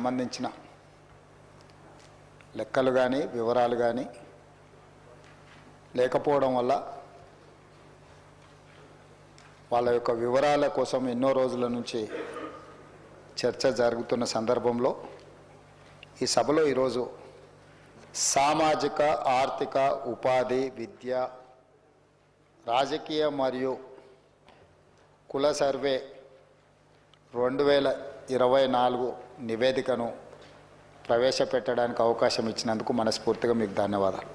సంబంధించిన లెక్కలు కానీ వివరాలు కానీ లేకపోవడం వల్ల వాళ్ళ యొక్క వివరాల కోసం ఎన్నో రోజుల నుంచి చర్చ జరుగుతున్న సందర్భంలో ఈ సభలో ఈరోజు సామాజిక ఆర్థిక ఉపాధి విద్య రాజకీయ మరియు కుల సర్వే 2024 నివేదికను ప్రవేశపెట్టడానికి అవకాశం ఇచ్చినందుకు మనస్ఫూర్తిగా మీకు ధన్యవాదాలు.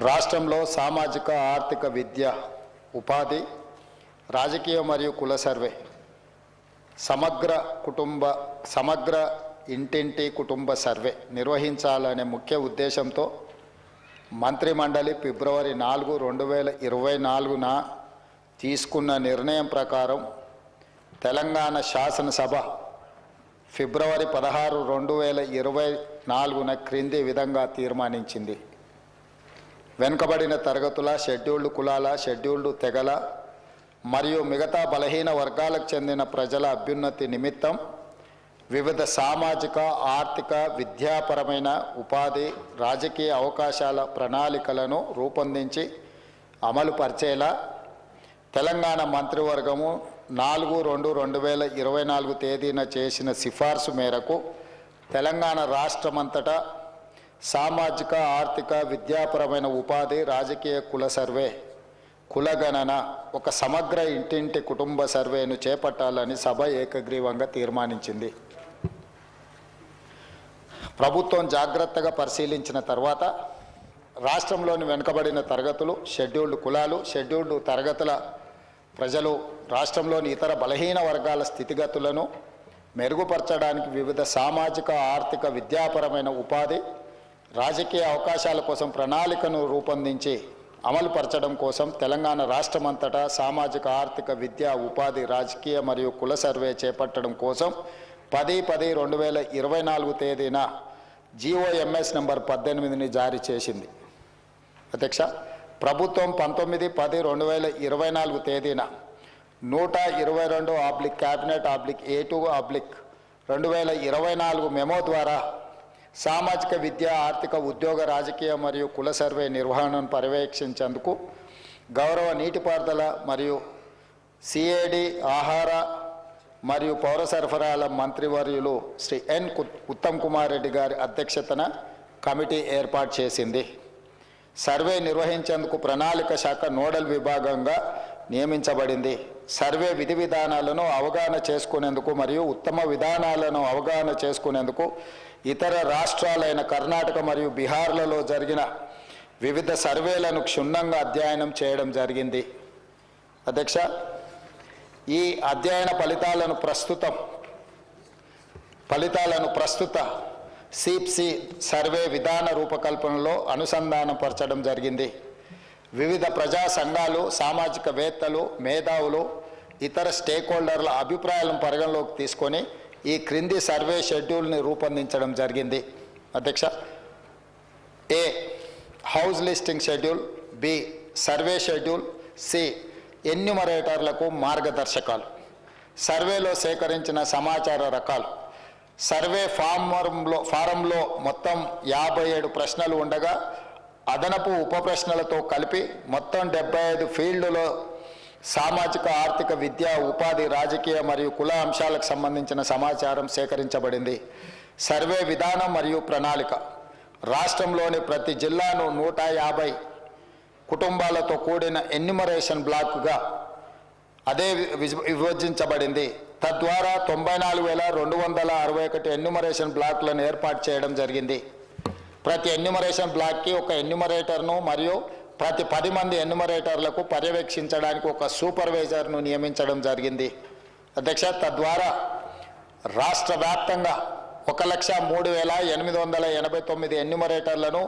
రాష్ట్రంలో సామాజిక ఆర్థిక విద్య ఉపాధి రాజకీయ మరియు కుల సర్వే సమగ్ర ఇంటింటి కుటుంబ సర్వే నిర్వహించాలనే ముఖ్య ఉద్దేశంతో మంత్రిమండలి ఫిబ్రవరి 4, 2024న తీసుకున్న నిర్ణయం ప్రకారం తెలంగాణ శాసనసభ ఫిబ్రవరి 16, 2024న క్రింది విధంగా తీర్మానించింది. వెనుకబడిన తరగతుల, షెడ్యూల్డ్ కులాల, షెడ్యూల్డ్ తెగల మరియు మిగతా బలహీన వర్గాలకు చెందిన ప్రజల అభ్యున్నతి నిమిత్తం వివిధ సామాజిక ఆర్థిక విద్యాపరమైన ఉపాధి రాజకీయ అవకాశాల ప్రణాళికలను రూపొందించి అమలు పరిచేలా తెలంగాణ మంత్రివర్గము 4/2/2024 తేదీన చేసిన సిఫార్సు మేరకు తెలంగాణ రాష్ట్రమంతటా సామాజిక ఆర్థిక విద్యాపరమైన ఉపాధి రాజకీయ కుల సర్వే కులగణన ఒక సమగ్ర ఇంటింటి కుటుంబ సర్వేను చేపట్టాలని సభ ఏకగ్రీవంగా తీర్మానించింది. ప్రభుత్వం జాగ్రత్తగా పరిశీలించిన తర్వాత రాష్ట్రంలోని వెనుకబడిన తరగతులు, షెడ్యూల్డ్ కులాలు, షెడ్యూల్డ్ తరగతుల ప్రజలు రాష్ట్రంలోని ఇతర బలహీన వర్గాల స్థితిగతులను మెరుగుపరచడానికి వివిధ సామాజిక ఆర్థిక విద్యాపరమైన ఉపాధి రాజకీయ అవకాశాల కోసం ప్రణాళికను రూపొందించి అమలుపరచడం కోసం తెలంగాణ రాష్ట్రమంతటా సామాజిక ఆర్థిక విద్యా ఉపాధి రాజకీయ మరియు కుల సర్వే చేపట్టడం కోసం 10/10/2024 తేదీన GOMS నంబర్ 18ని జారీ చేసింది. అధ్యక్ష, ప్రభుత్వం 19/10/2024 తేదీన 122/Cabinet/A2/2024 మెమో ద్వారా సామాజిక విద్య ఆర్థిక ఉద్యోగ రాజకీయ మరియు కుల సర్వే నిర్వహణను పర్యవేక్షించేందుకు గౌరవ నీటిపారుదల మరియు CAD ఆహార మరియు పౌర సరఫరాల మంత్రివర్యులు శ్రీ N. ఉత్తమ్ కుమార్ రెడ్డి గారి అధ్యక్షతన కమిటీ ఏర్పాటు చేసింది. సర్వే నిర్వహించేందుకు ప్రణాళిక శాఖ నోడల్ విభాగంగా నియమించబడింది. సర్వే విధి విధానాలను అవగాహన చేసుకునేందుకు మరియు ఉత్తమ విధానాలను అవగాహన చేసుకునేందుకు ఇతర రాష్ట్రాలైన కర్ణాటక మరియు బీహార్లలో జరిగిన వివిధ సర్వేలను క్షుణ్ణంగా అధ్యయనం చేయడం జరిగింది. అధ్యక్ష, ఈ అధ్యయన ఫలితాలను ప్రస్తుత CPC సర్వే విధాన రూపకల్పనలో అనుసంధానపరచడం జరిగింది. వివిధ ప్రజా సంఘాలు, సామాజికవేత్తలు, మేధావులు, ఇతర స్టేక్ హోల్డర్ల అభిప్రాయాలను పరిగణలోకి తీసుకొని ఈ క్రింది సర్వే షెడ్యూల్ని రూపొందించడం జరిగింది. అధ్యక్ష, A. House listing schedule, B. Survey schedule, C. ఎన్యూమరేటర్లకు మార్గదర్శకాలు, సర్వేలో సేకరించిన సమాచార రకాలు. సర్వే ఫారంలో మొత్తం 57 ప్రశ్నలు ఉండగా అదనపు ఉప ప్రశ్నలతో కలిపి మొత్తం 75 ఫీల్డ్లో సామాజిక ఆర్థిక విద్య ఉపాధి రాజకీయ మరియు కుల అంశాలకు సంబంధించిన సమాచారం సేకరించబడింది. సర్వే విధానం మరియు ప్రణాళిక రాష్ట్రంలోని ప్రతి జిల్లాను 150 కుటుంబాలతో కూడిన ఎన్యూమరేషన్ బ్లాక్గా అదే విభజించబడింది. తద్వారా 94,261 ఎన్యూమరేషన్ బ్లాక్లను ఏర్పాటు చేయడం జరిగింది. ప్రతి ఎన్యూమరేషన్ బ్లాక్కి ఒక ఎన్యూమరేటర్ను మరియు ప్రతి 10 మంది ఎన్యూమరేటర్లకు పర్యవేక్షించడానికి ఒక సూపర్వైజర్ను నియమించడం జరిగింది. అధ్యక్ష, తద్వారా రాష్ట్ర వ్యాప్తంగా 1,03,889 ఎన్యూమరేటర్లను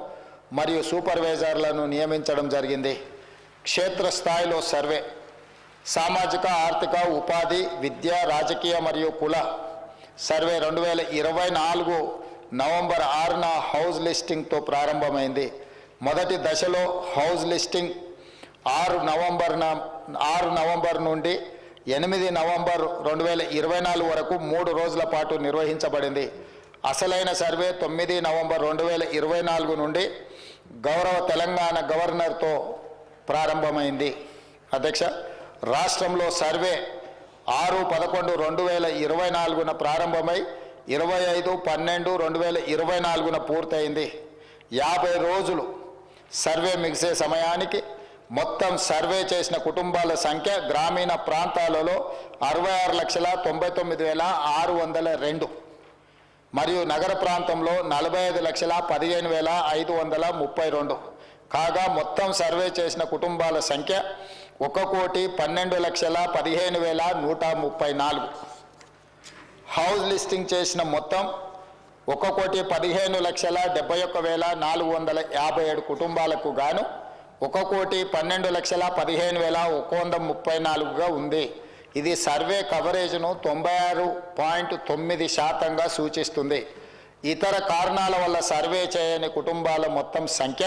మరియు సూపర్వైజర్లను నియమించడం జరిగింది. క్షేత్రస్థాయిలో సర్వే సామాజిక ఆర్థిక ఉపాధి విద్య రాజకీయ మరియు కుల సర్వే 2024 నవంబర్ 6న హౌస్ లిస్టింగ్తో ప్రారంభమైంది. మొదటి దశలో హౌస్ లిస్టింగ్ 6 నవంబర్ నుండి 8 నవంబర్ 2024 వరకు 3 రోజుల పాటు నిర్వహించబడింది. అసలైన సర్వే 9 నవంబర్ 2024 నుండి గౌరవ తెలంగాణ గవర్నర్తో ప్రారంభమైంది. అధ్యక్ష, రాష్ట్రంలో సర్వే 6/11/2024 ప్రారంభమై 25/12/2024 పూర్తయింది. 50 రోజులు సర్వే ముగిసే సమయానికి మొత్తం సర్వే చేసిన కుటుంబాల సంఖ్య గ్రామీణ ప్రాంతాలలో 66,99,602 మరియు నగర ప్రాంతంలో 45,15,532 కాగా మొత్తం సర్వే చేసిన కుటుంబాల సంఖ్య 1,12,15,134. హౌస్ లిస్టింగ్ చేసిన మొత్తం 1,15,71,457 కుటుంబాలకు గాను 1,12,15,134గా ఉంది. ఇది సర్వే కవరేజ్ను 96.9% సూచిస్తుంది. ఇతర కారణాల వల్ల సర్వే చేయని కుటుంబాల మొత్తం సంఖ్య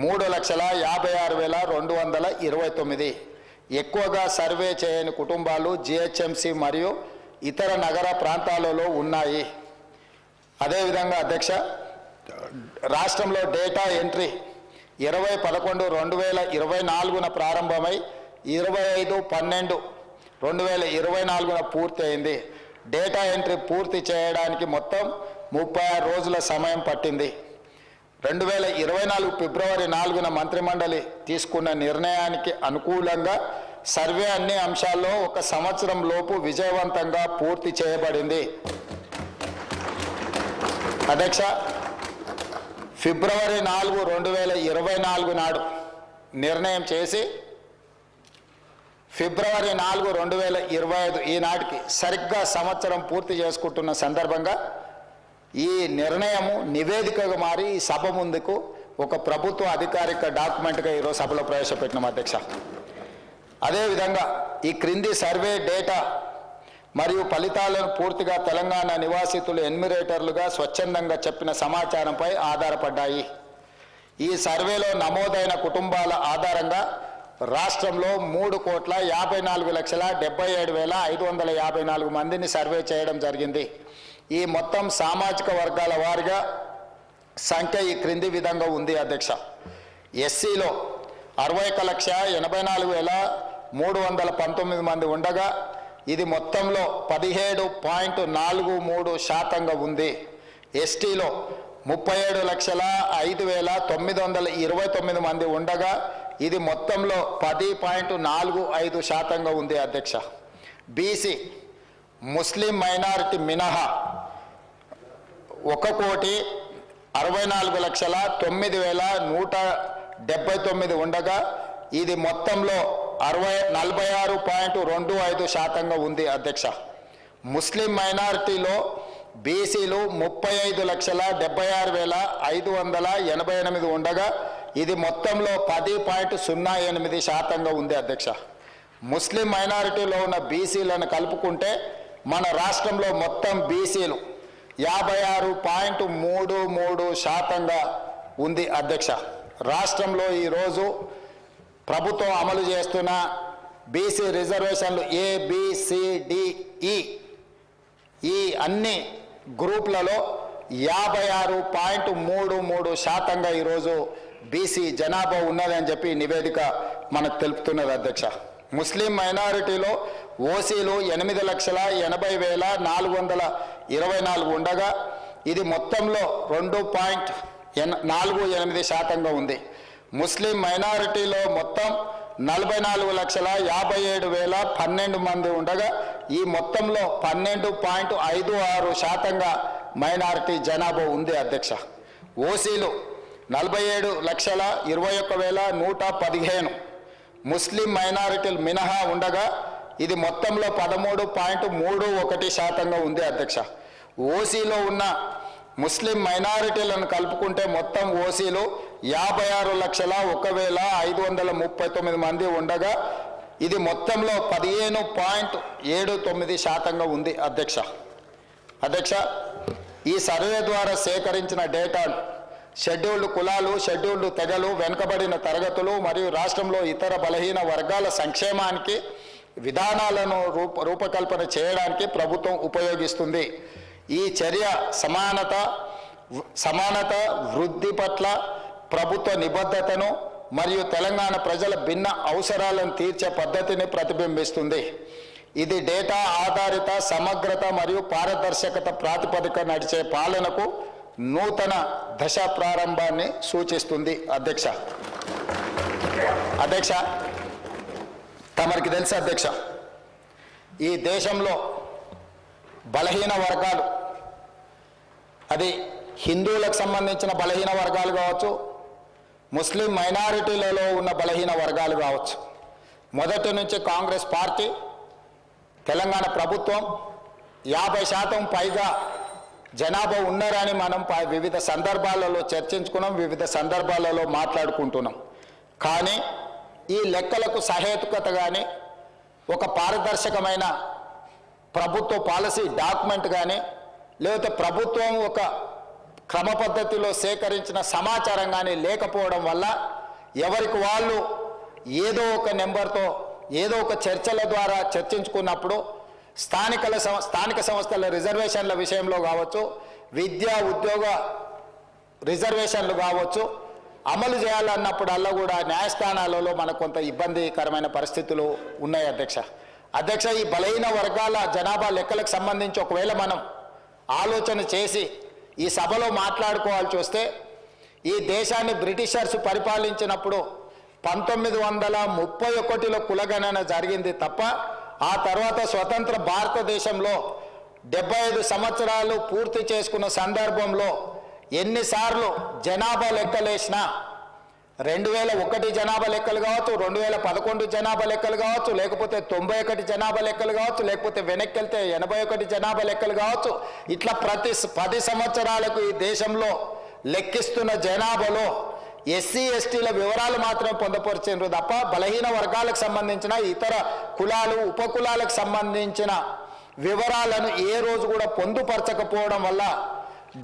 3,56,229. ఎక్కువగా సర్వే చేయని కుటుంబాలు GHMC మరియు ఇతర నగర ప్రాంతాలలో ఉన్నాయి. అదేవిధంగా అధ్యక్ష, రాష్ట్రంలో డేటా ఎంట్రీ 20/11/2024 ప్రారంభమై 25/12/2024 పూర్తి అయింది. డేటా ఎంట్రీ పూర్తి చేయడానికి మొత్తం 36 రోజుల సమయం పట్టింది. 2024 ఫిబ్రవరి 4 మంత్రిమండలి తీసుకున్న నిర్ణయానికి అనుకూలంగా సర్వే అన్ని అంశాల్లో 1 సంవత్సరం లోపు విజయవంతంగా పూర్తి చేయబడింది. అధ్యక్ష, ఫిబ్రవరి 4, 2024 నాడు నిర్ణయం చేసి ఫిబ్రవరి 4, 2025 ఈనాటికి సరిగ్గా సంవత్సరం పూర్తి చేసుకుంటున్న సందర్భంగా ఈ నిర్ణయము నివేదికగా మారి ఈ సభ ముందుకు ఒక ప్రభుత్వ అధికారిక డాక్యుమెంట్గా ఈరోజు సభలో ప్రవేశపెట్టినాం. అధ్యక్ష, అదేవిధంగా ఈ క్రింది సర్వే డేటా మరియు ఫలితాలను పూర్తిగా తెలంగాణ నివాసితులు ఎన్యూమరేటర్లుగా స్వచ్ఛందంగా చెప్పిన సమాచారంపై ఆధారపడ్డాయి. ఈ సర్వేలో నమోదైన కుటుంబాల ఆధారంగా రాష్ట్రంలో 3,54,77,554 మందిని సర్వే చేయడం జరిగింది. ఈ మొత్తం సామాజిక వర్గాల వారిగా సంఖ్య ఈ క్రింది విధంగా ఉంది. అధ్యక్ష, ఎస్సీలో 61,84,319 మంది ఉండగా ఇది మొత్తంలో 17.43% ఉంది. ఎస్టీలో 37,05,929 మంది ఉండగా ఇది మొత్తంలో 10.45% ఉంది. అధ్యక్ష, బీసీ ముస్లిం మైనారిటీ మినహా 1,64,09,179 ఉండగా ఇది మొత్తంలో 46.25% ఉంది. అధ్యక్ష, ముస్లిం మైనారిటీలో బీసీలు 35,76,588 ఉండగా ఇది మొత్తంలో 10.08% ఉంది. అధ్యక్ష, ముస్లిం మైనారిటీలో ఉన్న బీసీలను కలుపుకుంటే మన రాష్ట్రంలో మొత్తం బీసీలు 56.33% ఉంది. అధ్యక్ష, రాష్ట్రంలో ఈరోజు ప్రభుత్వం అమలు చేస్తున్న బీసీ రిజర్వేషన్లు ABCDE ఈ అన్ని గ్రూపులలో 56.33% ఈరోజు బీసీ జనాభా ఉన్నదని చెప్పి నివేదిక మనకు తెలుపుతున్నది. అధ్యక్ష, ముస్లిం మైనారిటీలో ఓసీలు 8,80,424 ఉండగా ఇది మొత్తంలో 2.48% ఉంది. ముస్లిం మైనారిటీలో మొత్తం 44,57,012 మంది ఉండగా ఈ మొత్తంలో 12.56% మైనారిటీ జనాభా ఉంది. అధ్యక్ష, ఓసీలు 47,21,115 ముస్లిం మైనారిటీలు మినహా ఉండగా ఇది మొత్తంలో 13.31% ఉంది. అధ్యక్ష, ఓసీలో ఉన్న ముస్లిం మైనారిటీలను కలుపుకుంటే మొత్తం ఓసీలు 56,01,539 మంది ఉండగా ఇది మొత్తంలో 15.79% ఉంది. అధ్యక్ష, ఈ సర్వే ద్వారా సేకరించిన డేటాను షెడ్యూల్డ్ కులాలు, షెడ్యూల్డ్ తెగలు, వెనుకబడిన తరగతులు మరియు రాష్ట్రంలో ఇతర బలహీన వర్గాల సంక్షేమానికి విధానాలను రూపకల్పన చేయడానికి ప్రభుత్వం ఉపయోగిస్తుంది. ఈ చర్య సమానత వృద్ధి పట్ల ప్రభుత్వ నిబద్ధతను మరియు తెలంగాణ ప్రజల భిన్న అవసరాలను తీర్చే పద్ధతిని ప్రతిబింబిస్తుంది. ఇది డేటా ఆధారిత సమగ్రత మరియు పారదర్శకత ప్రాతిపదిక నడిచే పాలనకు నూతన దశ ప్రారంభాన్ని సూచిస్తుంది. అధ్యక్ష తమరికి తెలుసు అధ్యక్ష, ఈ దేశంలో బలహీన వర్గాలు, అది హిందువులకు సంబంధించిన బలహీన వర్గాలు కావచ్చు, ముస్లిం మైనారిటీలలో ఉన్న బలహీన వర్గాలు కావచ్చు, మొదటి నుంచి కాంగ్రెస్ పార్టీ తెలంగాణ ప్రభుత్వం 50% పైగా జనాభా ఉన్నారని మనం వివిధ సందర్భాలలో చర్చించుకున్నాం, వివిధ సందర్భాలలో మాట్లాడుకుంటున్నాం. కానీ ఈ లెక్కలకు సహేతుకత కానీ ఒక పారదర్శకమైన ప్రభుత్వ పాలసీ డాక్యుమెంట్ కానీ లేకపోతే ప్రభుత్వం ఒక క్రమ పద్ధతిలో సేకరించిన సమాచారం కానీ లేకపోవడం వల్ల ఎవరికి వాళ్ళు ఏదో ఒక నెంబర్తో ఏదో ఒక చర్చల ద్వారా చర్చించుకున్నప్పుడు స్థానిక సంస్థల రిజర్వేషన్ల విషయంలో కావచ్చు, విద్యా ఉద్యోగ రిజర్వేషన్లు కావచ్చు, అమలు చేయాలన్నప్పుడల్లా కూడా న్యాయస్థానాలలో మనకు కొంత ఇబ్బందికరమైన పరిస్థితులు ఉన్నాయి. అధ్యక్ష ఈ బలహీన వర్గాల జనాభా లెక్కలకు సంబంధించి ఒకవేళ మనం ఆలోచన చేసి ఈ సభలో మాట్లాడుకోవాల్సి వస్తే, ఈ దేశాన్ని బ్రిటిషర్స్ పరిపాలించినప్పుడు 1931లో కులగణన జరిగింది తప్ప ఆ తర్వాత స్వతంత్ర భారతదేశంలో 75 సంవత్సరాలు పూర్తి చేసుకున్న సందర్భంలో ఎన్నిసార్లు జనాభా లెక్కలేసినా 2001 జనాభా లెక్కలు కావచ్చు, 2011 జనాభా లెక్కలు కావచ్చు, లేకపోతే 91 జనాభా లెక్కలు కావచ్చు, లేకపోతే వెనక్కి వెళ్తే 81 జనాభా లెక్కలు కావచ్చు, ఇట్లా ప్రతి 10 సంవత్సరాలకు ఈ దేశంలో లెక్కిస్తున్న జనాభాలో ఎస్సీ ఎస్టీల వివరాలు మాత్రం పొందపరిచారు తప్ప బలహీన వర్గాలకు సంబంధించిన ఇతర కులాలు ఉపకులాలకు సంబంధించిన వివరాలను ఏ రోజు కూడా పొందుపరచకపోవడం వల్ల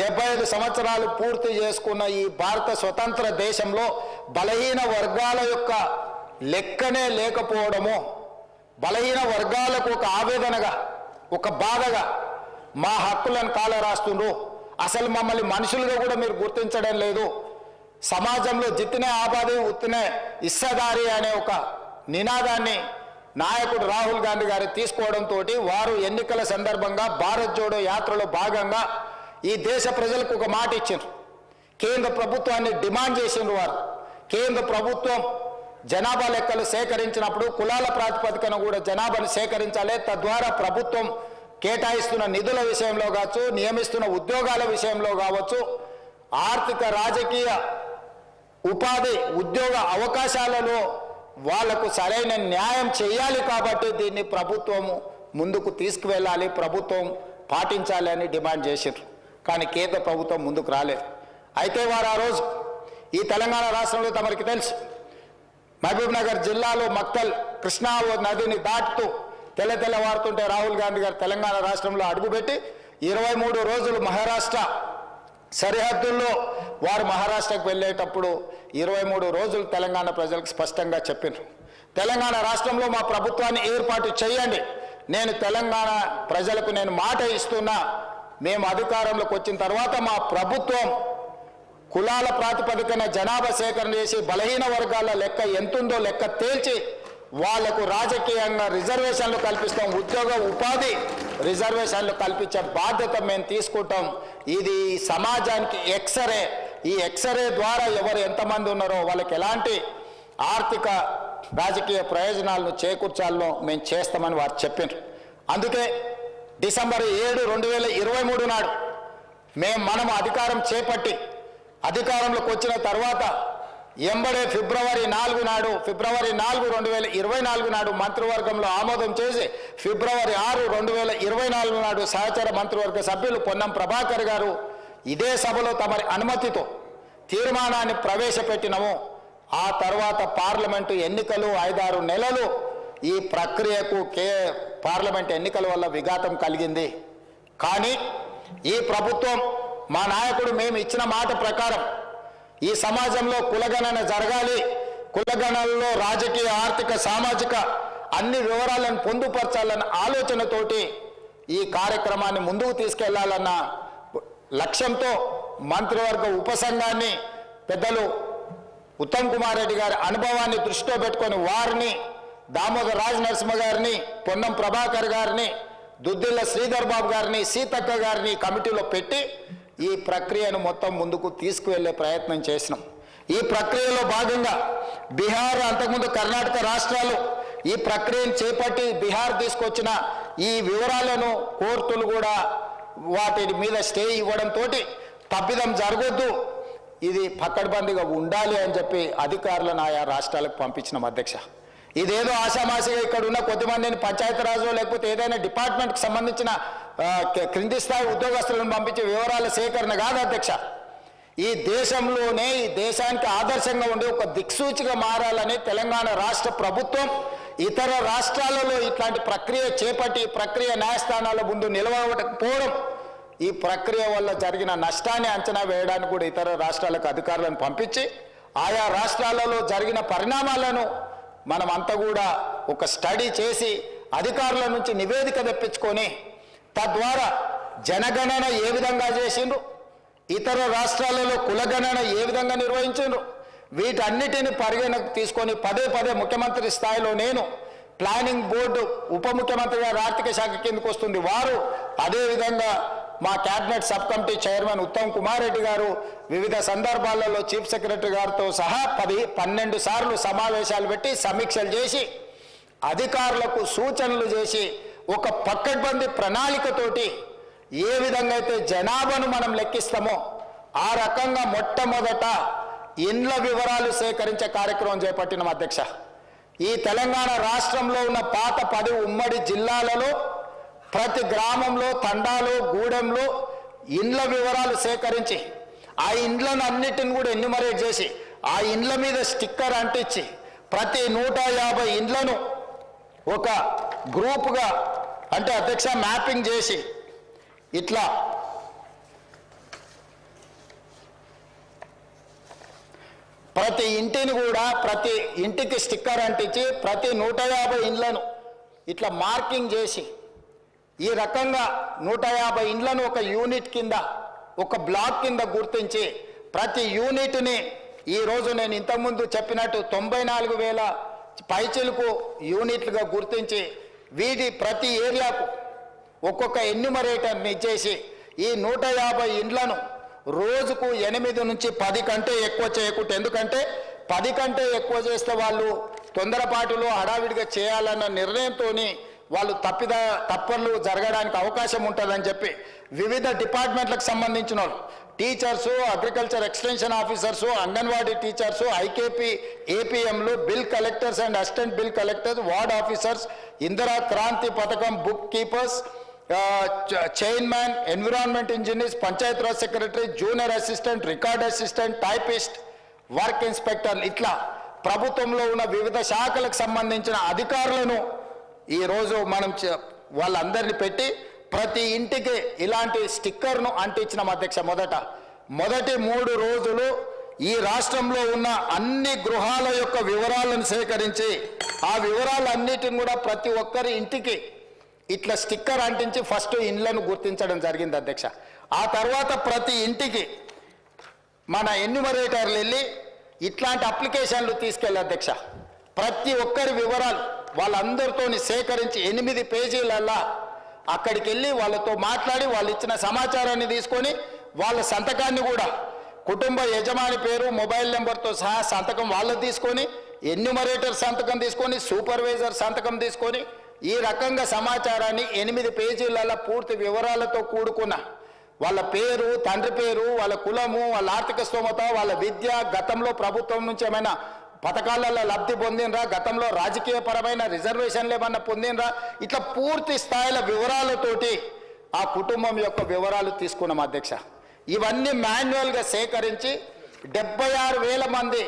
75 సంవత్సరాలు పూర్తి చేసుకున్న ఈ భారత స్వతంత్ర దేశంలో బలహీన వర్గాల యొక్క లెక్కనే లేకపోవడము, బలహీన వర్గాలకు ఒక ఆవేదనగా ఒక బాధగా మా హక్కులను కాలరాస్తుండ్రు, అసలు మమ్మల్ని మనుషులుగా కూడా మీరు గుర్తించడం లేదు, సమాజంలో జిత్తినే ఆబాది ఉత్తినే ఇస్సదారి అనే ఒక నినాదాన్ని నాయకుడు రాహుల్ గాంధీ గారు తీసుకోవడంతో వారు ఎన్నికల సందర్భంగా భారత్ జోడో యాత్రలో భాగంగా ఈ దేశ ప్రజలకు ఒక మాట ఇచ్చారు. కేంద్ర ప్రభుత్వాన్ని డిమాండ్ చేసిండ్రు. వారు కేంద్ర ప్రభుత్వం జనాభా లెక్కలు సేకరించినప్పుడు కులాల ప్రాతిపదికన కూడా జనాభాను సేకరించాలి, తద్వారా ప్రభుత్వం కేటాయిస్తున్న నిధుల విషయంలో కావచ్చు, నియమిస్తున్న ఉద్యోగాల విషయంలో కావచ్చు, ఆర్థిక రాజకీయ ఉపాధి ఉద్యోగ అవకాశాలలో వాళ్లకు సరైన న్యాయం చేయాలి. కాబట్టి దీన్ని ప్రభుత్వము ముందుకు తీసుకువెళ్ళాలి, ప్రభుత్వం పాటించాలి అని డిమాండ్ చేశారు. కానీ కేంద్ర ప్రభుత్వం ముందుకు రాలేదు. అయితే వారు ఆ రోజు ఈ తెలంగాణ రాష్ట్రంలో తమరికి తెలుసు, మహబూబ్ నగర్ జిల్లాలో మక్తల్ కృష్ణా నదిని దాటుతూ తెల్లవారుతుంటే రాహుల్ గాంధీ గారు తెలంగాణ రాష్ట్రంలో అడుగుపెట్టి 23 రోజులు మహారాష్ట్ర సరిహద్దుల్లో వారు మహారాష్ట్రకు వెళ్ళేటప్పుడు 23 రోజులు తెలంగాణ ప్రజలకు స్పష్టంగా చెప్పారు, తెలంగాణ రాష్ట్రంలో మా ప్రభుత్వాన్ని ఏర్పాటు చేయండి, నేను తెలంగాణ ప్రజలకు నేను మాట ఇస్తున్నా, మేము అధికారంలోకి వచ్చిన తర్వాత మా ప్రభుత్వం కులాల ప్రాతిపదికన జనాభా సేకరణ చేసి బలహీన వర్గాల లెక్క ఎంతుందో లెక్క తేల్చి వాళ్లకు రాజకీయంగా రిజర్వేషన్లు కల్పిస్తాం, ఉద్యోగ ఉపాధి రిజర్వేషన్లు కల్పించే బాధ్యత మేము తీసుకుంటాం. ఇది సమాజానికి ఎక్స్రే, ఈ ఎక్స్రే ద్వారా ఎవరు ఎంతమంది ఉన్నారో వాళ్ళకి ఎలాంటి ఆర్థిక రాజకీయ ప్రయోజనాలను చేకూర్చాలో మేము చేస్తామని వారు చెప్పారు. అందుకే డిసెంబర్ 7, 2023 నాడు మనం అధికారం చేపట్టి అధికారంలోకి వచ్చిన తర్వాత ఎంబడే ఫిబ్రవరి 4 నాడు 2024 నాడు మంత్రివర్గంలో ఆమోదం చేసి ఫిబ్రవరి 6, 2024 నాడు సహచర మంత్రివర్గ సభ్యులు పొన్నం ప్రభాకర్ గారు ఇదే సభలో తమరి అనుమతితో తీర్మానాన్ని ప్రవేశపెట్టినము. ఆ తర్వాత పార్లమెంటు ఎన్నికలు 5-6 నెలలు ఈ ప్రక్రియకు పార్లమెంట్ ఎన్నికల వల్ల విఘాతం కలిగింది. కానీ ఈ ప్రభుత్వం మా నాయకుడు మేము ఇచ్చిన మాట ప్రకారం ఈ సమాజంలో కులగణన జరగాలి, కులగణనలో రాజకీయ ఆర్థిక సామాజిక అన్ని వివరాలను పొందుపరచాలన్న ఆలోచనతోటి ఈ కార్యక్రమాన్ని ముందుకు తీసుకెళ్లాలన్న లక్ష్యంతో మంత్రివర్గ ఉపసంఘాన్ని పెద్దలు ఉత్తమ్ కుమార్ రెడ్డి గారి అనుభవాన్ని దృష్టిలో పెట్టుకొని వారిని, దామోదర్ రాజ్ నరసింహ గారిని, పొన్నం ప్రభాకర్ గారిని, దుద్దిల్ల శ్రీధర్ బాబు గారిని, సీతక్క గారిని కమిటీలో పెట్టి ఈ ప్రక్రియను మొత్తం ముందుకు తీసుకువెళ్లే ప్రయత్నం చేసినాం. ఈ ప్రక్రియలో భాగంగా బీహార్, అంతకుముందు కర్ణాటక రాష్ట్రాలు ఈ ప్రక్రియను చేపట్టి బీహార్ తీసుకొచ్చిన ఈ వివరాలను కోర్టులు కూడా వాటి మీద స్టే ఇవ్వడంతో తప్పిదం జరగొద్దు, ఇది పక్కడబందిగా ఉండాలి అని చెప్పి అధికారులను ఆయా రాష్ట్రాలకు పంపించిన అధ్యక్ష. ఇదేదో ఆషామాషిగా ఇక్కడ ఉన్న కొద్దిమందిని పంచాయతీరాజు లేకపోతే ఏదైనా డిపార్ట్మెంట్కి సంబంధించిన క్రింది స్థాయి ఉద్యోగస్తులను పంపించే వివరాల సేకరణ కాదు అధ్యక్ష. ఈ దేశంలోనే, ఈ దేశానికి ఆదర్శంగా ఉండే ఒక దిక్సూచిగా మారాలని తెలంగాణ రాష్ట్ర ప్రభుత్వం ఇతర రాష్ట్రాలలో ఇట్లాంటి ప్రక్రియ చేపట్టి ప్రక్రియ న్యాయస్థానాల ముందు నిలవకపోవడం, ఈ ప్రక్రియ వల్ల జరిగిన నష్టాన్ని అంచనా వేయడానికి కూడా ఇతర రాష్ట్రాలకు అధికారులను పంపించి ఆయా రాష్ట్రాలలో జరిగిన పరిణామాలను మనమంతా కూడా ఒక స్టడీ చేసి అధికారుల నుంచి నివేదిక తెప్పించుకొని తద్వారా జనగణన ఏ విధంగా చేసిండ్రు, ఇతర రాష్ట్రాలలో కులగణన ఏ విధంగా నిర్వహించిండ్రు, వీటన్నిటిని పరిగణకు తీసుకొని పదే పదే ముఖ్యమంత్రి స్థాయిలో నేను, ప్లానింగ్ బోర్డు ఉప ముఖ్యమంత్రి గారు ఆర్థిక శాఖ కిందకు వస్తుంది వారు, అదేవిధంగా మా cabinet sub committee chairman Uttam Kumar Reddy గారు వివిధ సందర్భాలలో చీఫ్ సెక్రటరీ గారితో సహా 12 సార్లు సమావేశాలు పెట్టి సమీక్షలు చేసి అధికారులకు సూచనలు చేసి ఒక పక్కడ్బందీ ప్రణాళికతోటి ఏ విధంగా అయితే జనాభాను మనం లెక్కిస్తామో ఆ రకంగా మొట్టమొదట ఇండ్ల వివరాలు సేకరించే కార్యక్రమం చేపట్టిన అధ్యక్ష. ఈ తెలంగాణ రాష్ట్రంలో ఉన్న పాత 10 ఉమ్మడి జిల్లాలలో ప్రతి గ్రామంలో, తండాలో, గూడెంలో ఇండ్ల వివరాలు సేకరించి ఆ ఇండ్లను అన్నిటిని కూడా ఎన్యూమరేట్ చేసి ఆ ఇండ్ల మీద స్టిక్కర్ అంటించి ప్రతి 150 ఇండ్లను ఒక గ్రూపుగా అంటే అధ్యక్ష మ్యాపింగ్ చేసి ఇట్లా ప్రతి ఇంటిని కూడా ప్రతి ఇంటికి స్టిక్కర్ అంటించి ప్రతి 150 ఇండ్లను ఇట్లా మార్కింగ్ చేసి ఈ రకంగా 150 ఇండ్లను ఒక యూనిట్ కింద, ఒక బ్లాక్ కింద గుర్తించి ప్రతి యూనిట్ని ఈరోజు నేను ఇంతకుముందు చెప్పినట్టు 94,000 పైచిలకు యూనిట్లుగా గుర్తించి వీటి ప్రతి ఏరియాకు ఒక్కొక్క ఎన్యూమరేటర్ని ఇచ్చేసి ఈ 150 ఇండ్లను రోజుకు 8 నుంచి 10 కంటే ఎక్కువ చేయకూడదు. ఎందుకంటే 10 కంటే ఎక్కువ చేస్తే వాళ్ళు తొందరపాటులో హడావిడిగా చేయాలన్న నిర్ణయంతో వాళ్ళు తప్పర్లు జరగడానికి అవకాశం ఉంటుందని చెప్పి వివిధ డిపార్ట్మెంట్లకు సంబంధించిన వాళ్ళు, teachers, agriculture extension officers, anganwadi teachers, IKP ఏపీఎంలు, bill collectors and assistant bill collectors, ward officers, Indira Kranti Pathakam bookkeepers, chairman, environment engineers, Panchayat Raj secretary, junior assistant, record assistant, typist, work inspector, ఇట్లా ప్రభుత్వంలో ఉన్న వివిధ శాఖలకు సంబంధించిన అధికారులను ఈరోజు మనం వాళ్ళందరినీ పెట్టి ప్రతి ఇంటికి ఇలాంటి స్టిక్కర్ను అంటించిన అధ్యక్ష. మొదటి 3 రోజులు ఈ రాష్ట్రంలో ఉన్న అన్ని గృహాల యొక్క వివరాలను సేకరించి ఆ వివరాలన్నిటిని కూడా ప్రతి ఒక్కరి ఇంటికి ఇట్లా స్టిక్కర్ అంటించి ఫస్ట్ ఇండ్లను గుర్తించడం జరిగింది అధ్యక్ష. ఆ తర్వాత ప్రతి ఇంటికి మన ఎన్యూమరేటర్లు వెళ్ళి ఇట్లాంటి అప్లికేషన్లు తీసుకెళ్ళి అధ్యక్ష ప్రతి ఒక్కరి వివరాలు వాళ్ళందరితో సేకరించి 8 పేజీలల్లా అక్కడికి వెళ్ళి వాళ్ళతో మాట్లాడి వాళ్ళు ఇచ్చిన సమాచారాన్ని తీసుకొని వాళ్ళ సంతకాన్ని కూడా కుటుంబ యజమాని పేరు, మొబైల్ నెంబర్తో సహా సంతకం వాళ్ళు తీసుకొని, ఎన్యూమరేటర్ సంతకం తీసుకొని, సూపర్వైజర్ సంతకం తీసుకొని ఈ రకంగా సమాచారాన్ని 8 పేజీలలో పూర్తి వివరాలతో కూడుకున్న వాళ్ళ పేరు, తండ్రి పేరు, వాళ్ళ కులము, వాళ్ళ ఆర్థిక స్తోమత, వాళ్ళ విద్య, గతంలో ప్రభుత్వం నుంచి ఏమైనా పథకాలలో లబ్ధి పొందినరా, గతంలో రాజకీయ పరమైన రిజర్వేషన్లు ఏమన్నా పొందినరా, ఇట్లా పూర్తి స్థాయిల వివరాలతోటి ఆ కుటుంబం యొక్క వివరాలు తీసుకున్నాం అధ్యక్ష. ఇవన్నీ మాన్యువల్గా సేకరించి 76,000 మంది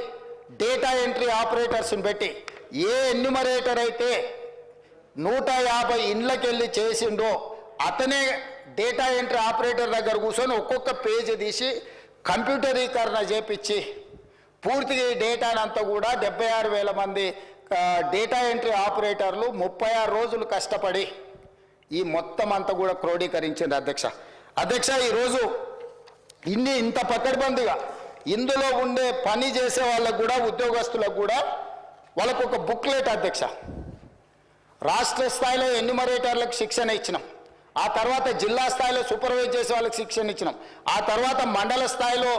డేటా ఎంట్రీ ఆపరేటర్స్ని పెట్టి ఏ ఎన్యూమరేటర్ అయితే 150 ఇండ్లకి వెళ్ళి చేసిండో అతనే డేటా ఎంట్రీ ఆపరేటర్ దగ్గర కూర్చొని ఒక్కొక్క పేజీ తీసి కంప్యూటరీకరణ చేపించి పూర్తిగా ఈ డేటానంతా కూడా 76,000 మంది డేటా ఎంట్రీ ఆపరేటర్లు 36 రోజులు కష్టపడి ఈ మొత్తం అంతా కూడా క్రోడీకరించింది అధ్యక్ష ఈరోజు ఇంత పకడ్బందీగా ఇందులో ఉండే పని చేసే వాళ్ళకు కూడా ఉద్యోగస్తులకు కూడా వాళ్ళకు ఒక బుక్లెట్ అధ్యక్ష. రాష్ట్ర స్థాయిలో ఎన్యూమరేటర్లకు శిక్షణ ఇచ్చినాం, ఆ తర్వాత జిల్లా స్థాయిలో సూపర్వైజ్ చేసే వాళ్ళకి శిక్షణ ఇచ్చినాం, ఆ తర్వాత మండల స్థాయిలో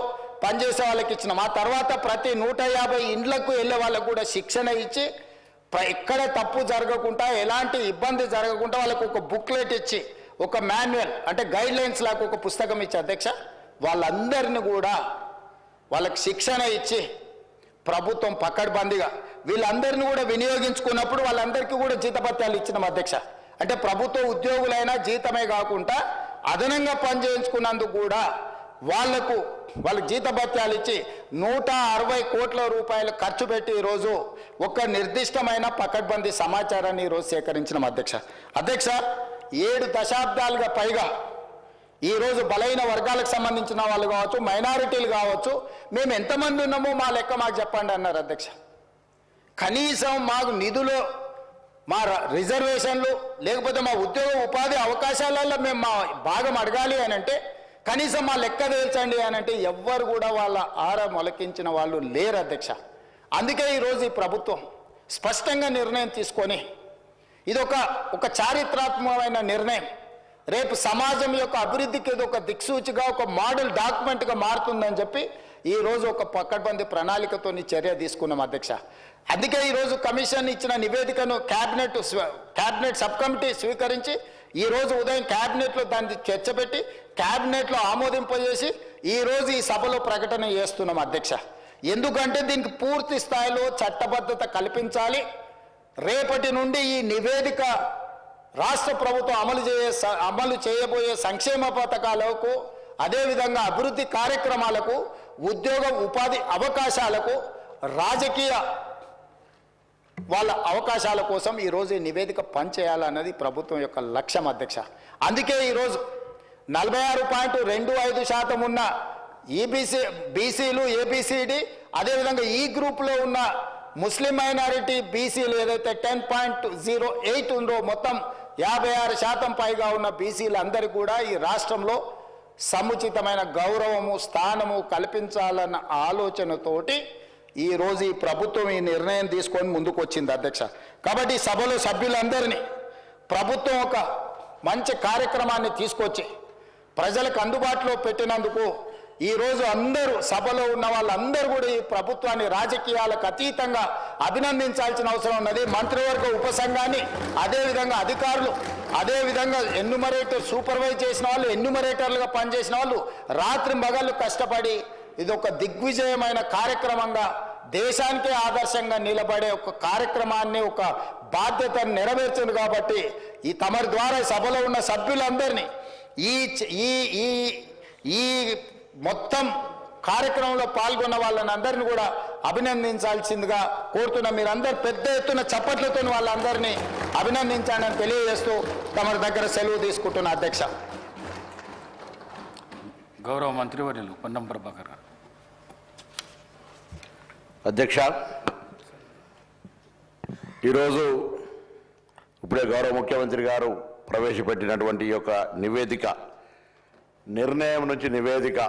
పనిచేసే వాళ్ళకి ఇచ్చినాం, ఆ తర్వాత ప్రతి 150 ఇండ్లకు వెళ్ళే వాళ్ళకు కూడా శిక్షణ ఇచ్చి ఎక్కడ తప్పు జరగకుండా ఎలాంటి ఇబ్బంది జరగకుండా వాళ్ళకు ఒక బుక్లెట్ ఇచ్చి ఒక మాన్యువల్ అంటే గైడ్ లైన్స్ లాగా ఒక పుస్తకం ఇచ్చి అధ్యక్ష వాళ్ళందరినీ కూడా వాళ్ళకి శిక్షణ ఇచ్చి ప్రభుత్వం పకడ్బందీగా వీళ్ళందరినీ కూడా వినియోగించుకున్నప్పుడు వాళ్ళందరికీ కూడా జీతభత్యాలు ఇచ్చినాం అధ్యక్ష. అంటే ప్రభుత్వ ఉద్యోగులైనా జీతమే కాకుండా అదనంగా పనిచేయించుకున్నందుకు కూడా వాళ్ళకు జీతభత్యాలు ఇచ్చి 160 కోట్ల రూపాయలు ఖర్చు పెట్టి ఈరోజు ఒక నిర్దిష్టమైన పకడ్బందీ సమాచారాన్ని ఈరోజు సేకరించిన అధ్యక్ష 7 దశాబ్దాలుగా పైగా ఈరోజు బలైన వర్గాలకు సంబంధించిన వాళ్ళు కావచ్చు, మైనారిటీలు కావచ్చు, మేము ఎంతమంది ఉన్నామో మా లెక్క మాకు చెప్పండి అన్నారు అధ్యక్ష. కనీసం మాకు నిధులు, మా రిజర్వేషన్లు, లేకపోతే మా ఉద్యోగ ఉపాధి అవకాశాలలో మేము మా భాగం అడగాలి అని అంటే కనీసం మా లెక్క తేల్చండి అని అంటే ఎవ్వరు కూడా వాళ్ళ ఆర మొలకించిన వాళ్ళు లేరు అధ్యక్ష. అందుకే ఈరోజు ఈ ప్రభుత్వం స్పష్టంగా నిర్ణయం తీసుకొని ఇది ఒక చారిత్రాత్మకమైన నిర్ణయం, రేపు సమాజం యొక్క అభివృద్ధికి ఇది ఒక దిక్సూచిగా ఒక మోడల్ డాక్యుమెంట్గా మారుతుందని చెప్పి ఈరోజు ఒక పకడ్బందీ ప్రణాళికతో చర్య తీసుకున్నాం అధ్యక్ష. అందుకే ఈరోజు కమిషన్ ఇచ్చిన నివేదికను క్యాబినెట్ సబ్ కమిటీ స్వీకరించి ఈరోజు ఉదయం క్యాబినెట్లో దాన్ని చర్చ పెట్టి క్యాబినెట్లో ఆమోదింపజేసి ఈరోజు ఈ సభలో ప్రకటన చేస్తున్నాం అధ్యక్ష. ఎందుకంటే దీనికి పూర్తి స్థాయిలో చట్టబద్ధత కల్పించాలి. రేపటి నుండి ఈ నివేదిక రాష్ట్ర ప్రభుత్వం అమలు చేయబోయే సంక్షేమ పథకాలకు, అదేవిధంగా అభివృద్ధి కార్యక్రమాలకు, ఉద్యోగ ఉపాధి అవకాశాలకు, రాజకీయ వాళ్ళ అవకాశాల కోసం ఈరోజు ఈ నివేదిక పనిచేయాలన్నది ప్రభుత్వం యొక్క లక్ష్యం అధ్యక్ష. అందుకే ఈరోజు 46.25% ఉన్న బీసీలు, ఏబిసిడి, అదేవిధంగా ఈ గ్రూప్లో ఉన్న ముస్లిం మైనారిటీ బీసీలు ఏదైతే 10.08 ఉందో మొత్తం 56% పైగా ఉన్న బీసీలు అందరికీ కూడా ఈ రాష్ట్రంలో సముచితమైన గౌరవము, స్థానము కల్పించాలన్న ఆలోచనతోటి ఈరోజు ఈ ప్రభుత్వం ఈ నిర్ణయం తీసుకొని ముందుకు వచ్చింది అధ్యక్ష. కాబట్టి సభలో సభ్యులందరినీ ప్రభుత్వం ఒక మంచి కార్యక్రమాన్ని తీసుకొచ్చి ప్రజలకు అందుబాటులో పెట్టినందుకు ఈరోజు అందరూ సభలో ఉన్న వాళ్ళందరూ కూడా ఈ ప్రభుత్వాన్ని రాజకీయాలకు అతీతంగా అభినందించాల్సిన అవసరం ఉన్నది. మంత్రివర్గ ఉపసంఘాన్ని, అదేవిధంగా అధికారులు, అదేవిధంగా ఎన్యూమరేటర్ సూపర్వైజ్ చేసిన వాళ్ళు, ఎన్యూమరేటర్లుగా పనిచేసిన వాళ్ళు రాత్రి మగళ్ళు కష్టపడి ఇది ఒక దిగ్విజయమైన కార్యక్రమంగా దేశానికే ఆదర్శంగా నిలబడే ఒక కార్యక్రమాన్ని, ఒక బాధ్యతను నెరవేర్చింది. కాబట్టి ఈ తమరి ద్వారా సభలో ఉన్న సభ్యులందరినీ ఈ మొత్తం కార్యక్రమంలో పాల్గొన్న వాళ్ళని అందరినీ కూడా అభినందించాల్సిందిగా కోరుతున్నా. మీరందరూ పెద్ద ఎత్తున చప్పట్లతో వాళ్ళందరినీ అభినందించాలని తెలియజేస్తూ తమరి దగ్గర సెలవు తీసుకుంటున్న అధ్యక్ష. గౌరవ మంత్రివర్యులు పొన్నం ప్రభాకర్ గారు. అధ్యక్ష, ఈరోజు ఇప్పుడే గౌరవ ముఖ్యమంత్రి గారు ప్రవేశపెట్టినటువంటి ఈ యొక్క నివేదిక, నిర్ణయం నుంచి నివేదిక